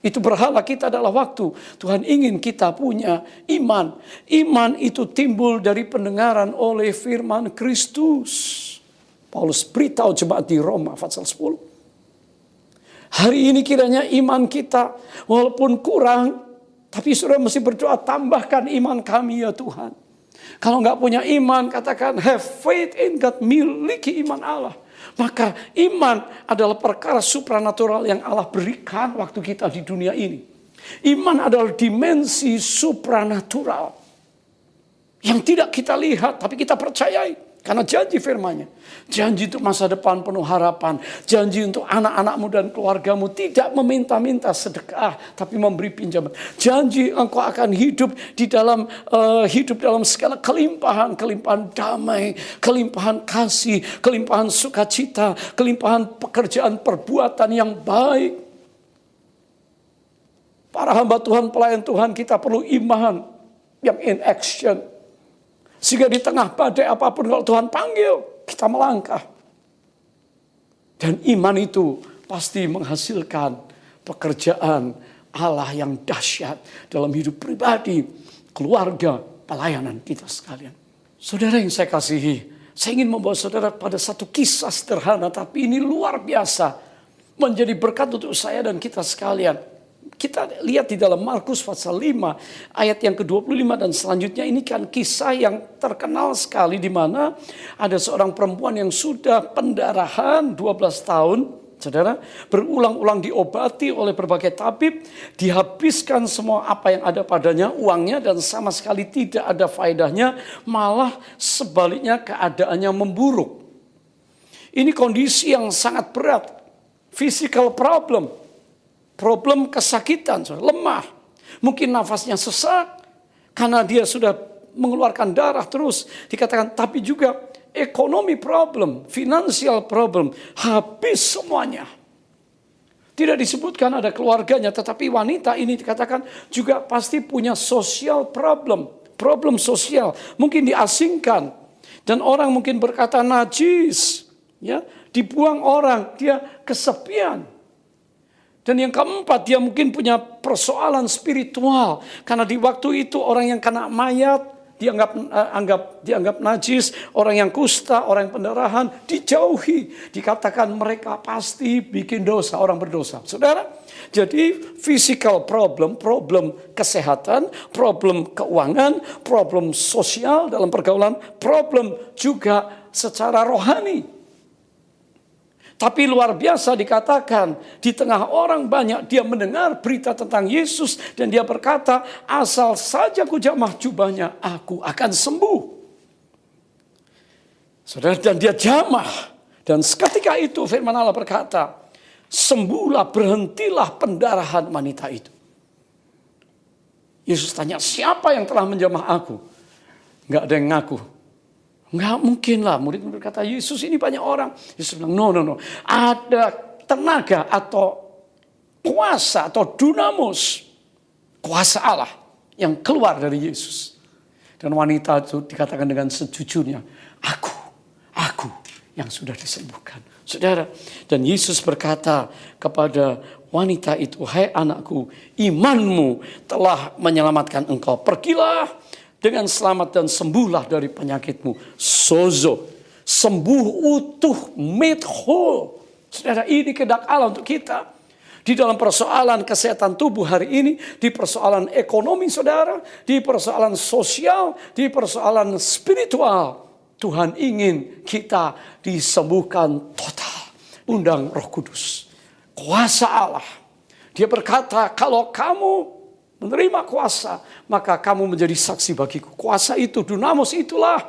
Speaker 6: Itu berhala kita adalah waktu. Tuhan ingin kita punya iman. Iman itu timbul dari pendengaran oleh firman Kristus. Paulus beritahu jemaat di Roma pasal 10. Hari ini kiranya iman kita walaupun kurang, tapi saudara mesti berdoa, tambahkan iman kami ya Tuhan. Kalau nggak punya iman, katakan have faith in God, miliki iman Allah. Maka iman adalah perkara supranatural yang Allah berikan waktu kita di dunia ini. Iman adalah dimensi supranatural yang tidak kita lihat, tapi kita percayai. Karena janji firman-Nya, janji untuk masa depan penuh harapan, janji untuk anak-anakmu dan keluargamu tidak meminta-minta sedekah, tapi memberi pinjaman. Janji engkau akan hidup dalam segala kelimpahan, kelimpahan damai, kelimpahan kasih, kelimpahan sukacita, kelimpahan pekerjaan perbuatan yang baik. Para hamba Tuhan, pelayan Tuhan, kita perlu iman yang in action. Sehingga di tengah badai apapun kalau Tuhan panggil, kita melangkah. Dan iman itu pasti menghasilkan pekerjaan Allah yang dahsyat dalam hidup pribadi, keluarga, pelayanan kita sekalian. Saudara yang saya kasihi, saya ingin membawa saudara pada satu kisah sederhana, tapi ini luar biasa. Menjadi berkat untuk saya dan kita sekalian. Kita lihat di dalam Markus pasal 5 ayat yang ke-25 dan selanjutnya, ini kan kisah yang terkenal sekali di mana ada seorang perempuan yang sudah pendarahan 12 tahun. Saudara, berulang-ulang diobati oleh berbagai tabib, dihabiskan semua apa yang ada padanya, uangnya, dan sama sekali tidak ada faedahnya, malah sebaliknya keadaannya memburuk. Ini kondisi yang sangat berat, physical problem, problem kesakitan, lemah, mungkin nafasnya sesak, karena dia sudah mengeluarkan darah terus, dikatakan, tapi juga ekonomi problem, financial problem, habis semuanya. Tidak disebutkan ada keluarganya, tetapi wanita ini dikatakan juga pasti punya social problem, problem sosial, mungkin diasingkan. Dan orang mungkin berkata najis, ya, dibuang orang, dia kesepian. Dan yang keempat, dia mungkin punya persoalan spiritual, karena di waktu itu orang yang kena mayat dianggap najis, orang yang kusta, orang yang pendarahan dijauhi, dikatakan mereka pasti bikin dosa, orang berdosa. Saudara, jadi physical problem, problem kesehatan, problem keuangan, problem sosial dalam pergaulan, problem juga secara rohani. Tapi luar biasa dikatakan, di tengah orang banyak dia mendengar berita tentang Yesus dan dia berkata, asal saja ku jamah jubahnya, aku akan sembuh. Saudara, dan dia jamah. Dan seketika itu firman Allah berkata, sembuhlah, berhentilah pendarahan wanita itu. Yesus tanya, siapa yang telah menjamah aku? Enggak ada yang ngaku. Enggak mungkin lah, murid berkata, Yesus ini banyak orang. Yesus bilang, no. Ada tenaga atau kuasa atau dunamos, kuasa Allah yang keluar dari Yesus. Dan wanita itu dikatakan dengan sejujurnya, aku yang sudah disembuhkan. Saudara, dan Yesus berkata kepada wanita itu, hai anakku, imanmu telah menyelamatkan engkau. Pergilah dengan selamat dan sembuhlah dari penyakitmu. Sozo, sembuh utuh, made whole. Saudara, ini kehendak Allah untuk kita. Di dalam persoalan kesehatan tubuh hari ini, di persoalan ekonomi saudara, di persoalan sosial, di persoalan spiritual, Tuhan ingin kita disembuhkan total. Undang Roh Kudus, kuasa Allah. Dia berkata, kalau kamu menerima kuasa, maka kamu menjadi saksi bagiku. Kuasa itu, dunamos itulah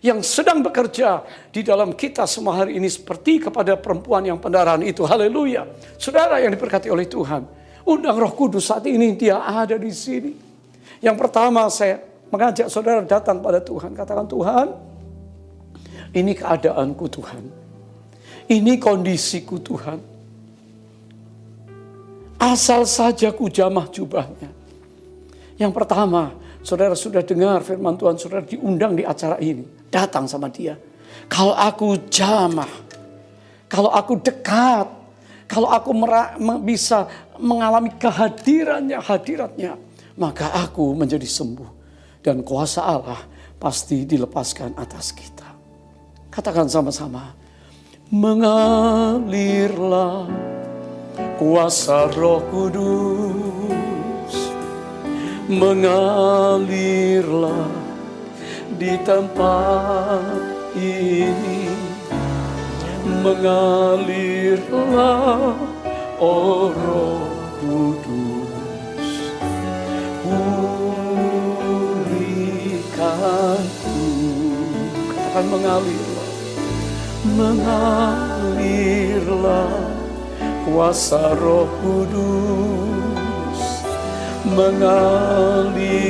Speaker 6: yang sedang bekerja di dalam kita semua hari ini, seperti kepada perempuan yang pendarahan itu. Haleluya. Saudara yang diberkati oleh Tuhan, undang Roh Kudus saat ini, dia ada di sini. Yang pertama, saya mengajak saudara datang pada Tuhan. Katakan, Tuhan, ini keadaanku Tuhan. Ini kondisiku Tuhan. Asal saja ku jamah jubahnya. Yang pertama, saudara sudah dengar firman Tuhan, saudara diundang di acara ini. Datang sama dia. Kalau aku jamah, kalau aku dekat, kalau aku bisa mengalami hadiratnya, maka aku menjadi sembuh. Dan kuasa Allah pasti dilepaskan atas kita. Katakan sama-sama, mengalirlah kuasa Roh Kudus. Mengalirlah di tempat ini, mengalirlah, oh Roh Kudus, pulihkanku. Katakan mengalirlah kuasa Roh Kudus. Mengalirlah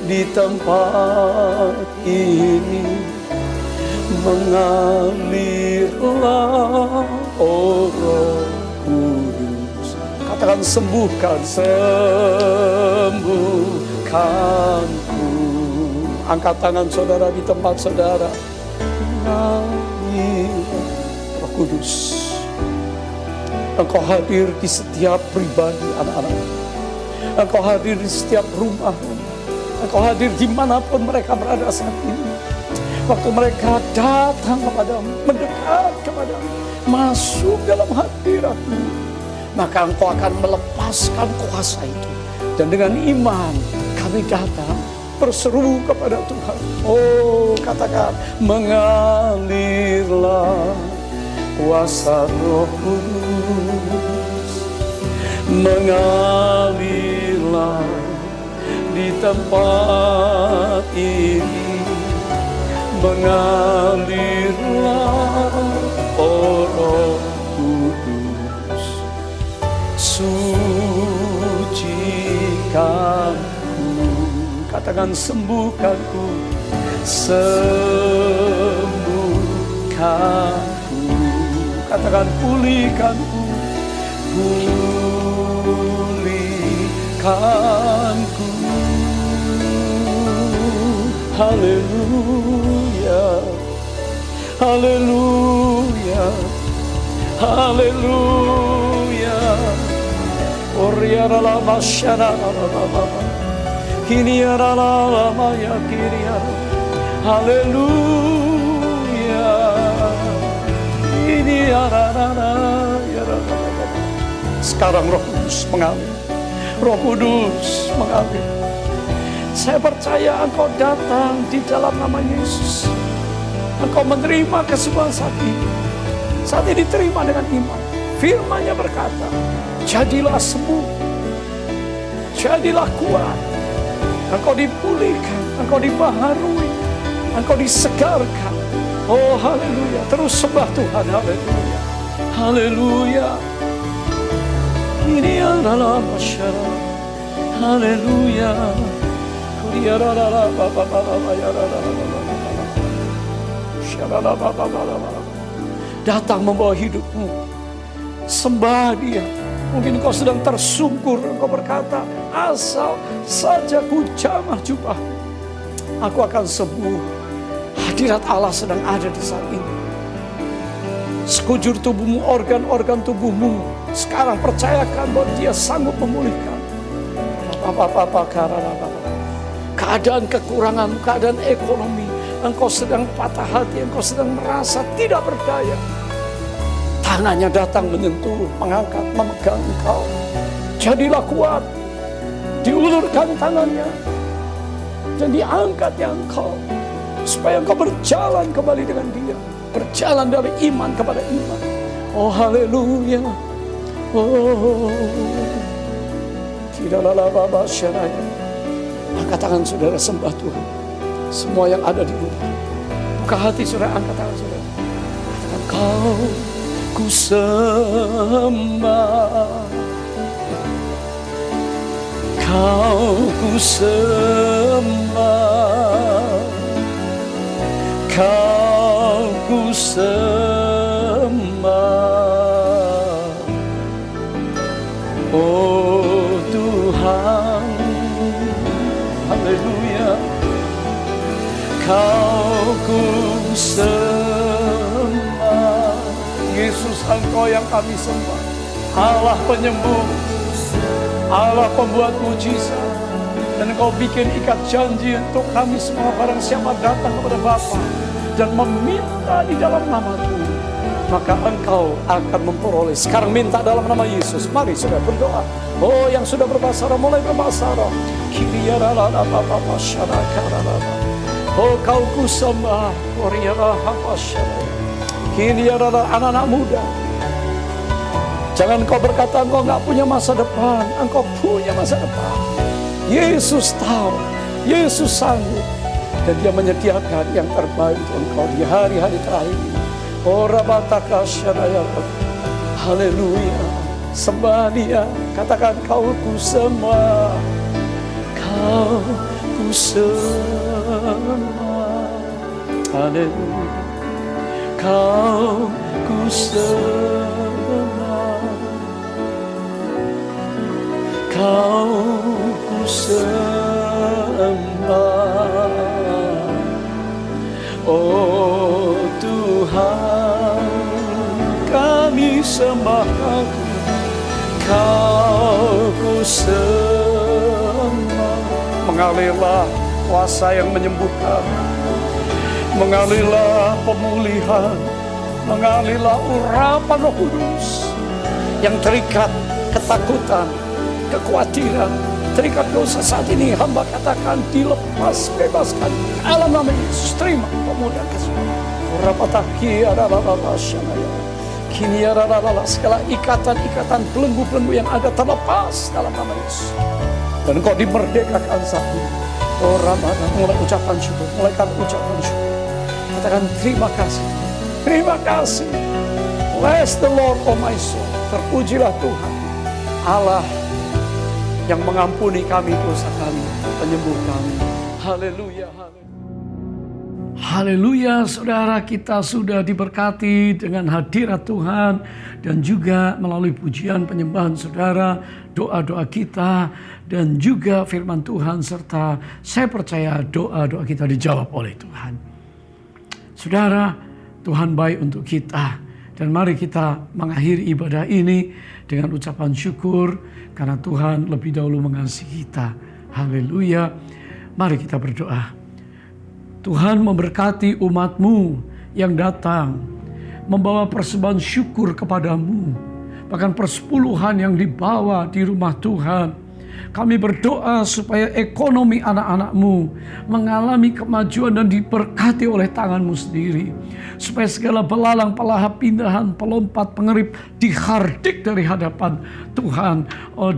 Speaker 6: di tempat ini, mengalirlah, oh Roh Kudus. Katakan sembuhkanku. Angkat tangan saudara di tempat saudara. Mengalirlah Roh Kudus. Engkau hadir di setiap pribadi anak-anak. Engkau hadir di setiap rumah. Engkau hadir dimanapun mereka berada saat ini. Waktu mereka datang kepadamu, mendekat kepadamu, masuk dalam hadirat-Mu, maka Engkau akan melepaskan kuasa itu. Dan dengan iman kami datang berseru kepada Tuhan. Oh, katakan, mengalirlah kuasa Roh Kudus, mengalirlah di tempat ini, mengalirlah oh Roh Kudus, sucikanku, katakan sembuhkanku, sembuhkanku, katakan pulihkanku, pulihkanku. Haleluya, haleluya, haleluya. Oriara la masyana la la, kini ara la maya kini ara. Haleluya, ini ara ya. Sekarang Roh Kudus mengalir, Roh Kudus mengalir. Saya percaya Engkau datang di dalam nama Yesus. Engkau menerima kesembuhan saat ini. Saat ini terima dengan iman. Firman-Nya berkata, jadilah sembuh, jadilah kuat. Engkau dipulihkan, Engkau dibaharui, Engkau disegarkan. Oh haleluya, terus sembah Tuhan, haleluya, haleluya. Ini adalah masyarakat, haleluya. Datang membawa hidupmu, sembah Dia. Mungkin kau sedang tersungkur, kau berkata, asal saja ku jamah jubah, aku akan sembuh. Hadirat Allah sedang ada di saat ini. Sekujur tubuhmu, organ-organ tubuhmu, sekarang percayakan bahwa Dia sanggup memulihkan. Keadaan kekurangan, keadaan ekonomi, engkau sedang patah hati, engkau sedang merasa tidak berdaya. Tangannya datang menyentuh, mengangkat, memegang engkau. Jadilah kuat, diulurkan tangannya, dan diangkatnya engkau, supaya engkau berjalan kembali dengan Dia, berjalan dari iman kepada iman. Oh haleluya, oh tidaklah laba syaraya. Angkat tangan saudara, sembah Tuhan. Semua yang ada di rumah, buka hati saudara, angkat tangan saudara. Kau ku sembah, Kau ku sembah, Kau ku sembah. Oh Tuhan, haleluya, Kau ku sembah. Yesus, Engkau yang kami sembah, Allah penyembuh, Allah pembuat mujizat. Dan Engkau bikin ikat janji untuk kami semua, barang siapa datang kepada Bapa dan meminta di dalam nama-Mu, maka Engkau akan memperoleh. Sekarang minta dalam nama Yesus. Mari saudara berdoa. Oh, yang sudah berbahasa roh mulai berbahasa roh. Oh, Kau ku sembah. Anak-anak muda, jangan kau berkata engkau nggak punya masa depan. Engkau punya masa depan. Yesus tahu, Yesus sanggup, dan Dia menyediakan yang terbaik untuk engkau di hari-hari terakhir ini. Oh Rabataka Syaraya, haleluya, sembah Dia. Katakan, Kau ku sembah, Kau ku sembah, haleluya, Kau ku sembah, Kau ku sembah. Oh Tuhan, kami sembah Kau ku sembah. Mengalirlah kuasa yang menyembuhkan, mengalirlah pemulihan, mengalirlah urapan Roh Kudus. yang terikat ketakutan, kekhawatiran, terikat dosa saat ini, hamba katakan dilepas, bebaskan. Dalam nama Yesus, terima pemulihan kasih. Rapataki adalah kini adalah segala ikatan-ikatan, belenggu-belenggu yang ada terlepas dalam nama Yesus. Dan Engkau dimerdekakan saat ini. Oh Ramadhan, mulai ucapan syukur, mulaikan ucapan syukur. Katakan terima kasih, terima kasih. Bless the Lord, oh my soul. Terpujilah Tuhan, Allah yang mengampuni kami dosa kami, penyembuh kami. Haleluya, haleluya. Haleluya, saudara, kita sudah diberkati dengan hadirat Tuhan dan juga melalui pujian penyembahan saudara, doa-doa kita dan juga firman Tuhan, serta saya percaya doa-doa kita dijawab oleh Tuhan. Saudara, Tuhan baik untuk kita dan mari kita mengakhiri ibadah ini dengan ucapan syukur karena Tuhan lebih dahulu mengasihi kita. Haleluya. Mari kita berdoa. Tuhan memberkati umat-Mu yang datang membawa persembahan syukur kepadamu, bahkan persepuluhan yang dibawa di rumah Tuhan. Kami berdoa supaya ekonomi anak-anak-Mu mengalami kemajuan dan diberkati oleh tangan-Mu sendiri. Supaya segala belalang, pelahap, pindahan, pelompat, pengerip dihardik dari hadapan Tuhan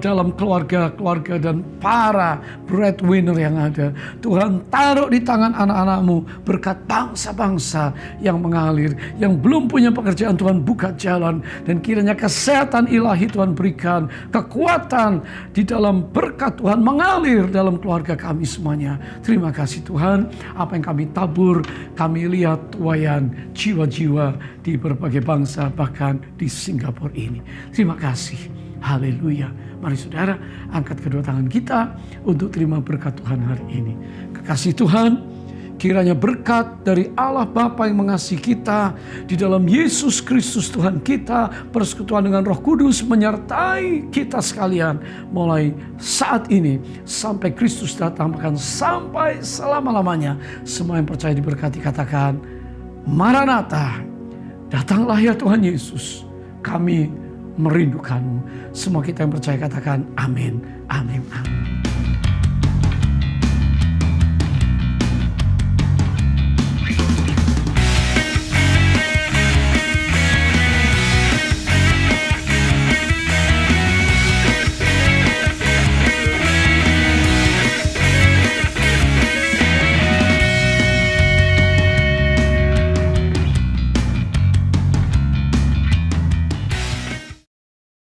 Speaker 6: dalam keluarga-keluarga dan para breadwinner yang ada. Tuhan taruh di tangan anak-anak-Mu berkat bangsa-bangsa yang mengalir, yang belum punya pekerjaan. Tuhan buka jalan dan kiranya kesehatan ilahi Tuhan berikan, kekuatan di dalam berkat Tuhan mengalir dalam keluarga kami semuanya. Terima kasih Tuhan, apa yang kami tabur, kami lihat tuaian jiwa-jiwa di berbagai bangsa, bahkan di Singapura ini. Terima kasih. Haleluya. Mari saudara, angkat kedua tangan kita untuk terima berkat Tuhan hari ini. Kekasih Tuhan, kiranya berkat dari Allah Bapa yang mengasihi kita, di dalam Yesus Kristus Tuhan kita, persekutuan dengan Roh Kudus menyertai kita sekalian mulai saat ini sampai Kristus datang, bahkan sampai selama-lamanya. Semua yang percaya diberkati katakan, Maranatha, datanglah ya Tuhan Yesus, kami merindukanmu. Semua kita yang percaya katakan amin, amin, amin.